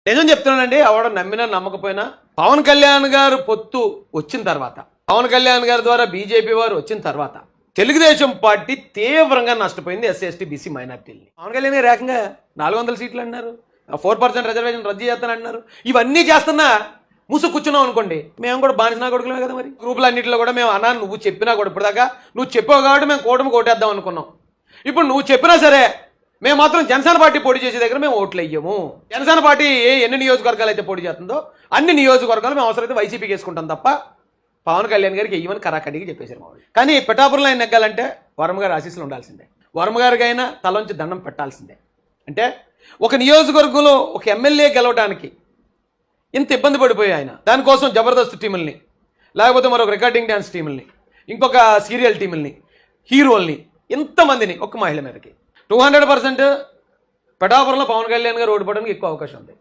నిజం చెప్తున్నానండి, ఎవడ నమ్మినా నమ్మకపోయినా పవన్ కళ్యాణ్ గారు పొత్తు వచ్చిన తర్వాత, పవన్ కళ్యాణ్ గారి ద్వారా బీజేపీ వారు వచ్చిన తర్వాత తెలుగుదేశం పార్టీ తీవ్రంగా నష్టపోయింది ఎస్సీ ఎస్టీ బీసీ మైనార్టీలని. పవన్ కళ్యాణ్ గారు ఏకంగా 400 సీట్లు అన్నారు, 4% రిజర్వేషన్ రద్దు చేస్తానంటున్నారు. ఇవన్నీ చేస్తున్నా ముసు కూర్చున్నాం అనుకోండి, మేము కూడా బానిసనా కొడుకులమే కదా. మరి గ్రూపులన్నింటిలో కూడా మేము అన్నా నువ్వు చెప్పినా కూడా ఇప్పటిదాకా నువ్వు చెప్పావు కాబట్టి మేము కూటమి కొట్టేద్దాం అనుకున్నాం. ఇప్పుడు నువ్వు చెప్పినా సరే మేము మాత్రం జనసేన పార్టీ పోటీ చేసే దగ్గర మేము ఓట్లు వేయము. జనసేన పార్టీ ఎన్ని నియోజకవర్గాలు అయితే పోటీ చేస్తుందో అన్ని నియోజకవర్గాలు మేము అవసరమైతే వైసీపీకి వేసుకుంటాం తప్ప పవన్ కళ్యాణ్ గారికి వెయ్యమని కరాఖండికి చెప్పేశారు మా వాళ్ళు. కానీ పిఠాపురంలో ఆయన నెగ్గాలంటే వర్మ గారి ఆశీస్సులు ఉండాల్సిందే, వర్మ గారికైనా తలంచి దండం పెట్టాల్సిందే. అంటే ఒక నియోజకవర్గంలో ఒక ఎమ్మెల్యే గెలవడానికి ఇంత ఇబ్బంది పడిపోయి ఆయన దానికోసం జబర్దస్త్ టీముల్ని, లేకపోతే మరొక రికార్డింగ్ డ్యాన్స్ టీముల్ని, ఇంకొక సీరియల్ టీముల్ని, హీరోల్ని, ఇంతమందిని ఒక్క మహిళ మీదకి 200% పిఠాపురంలో పవన్ కళ్యాణ్ గారు ఓడిపోవడానికి ఎక్కువ అవకాశం ఉంది.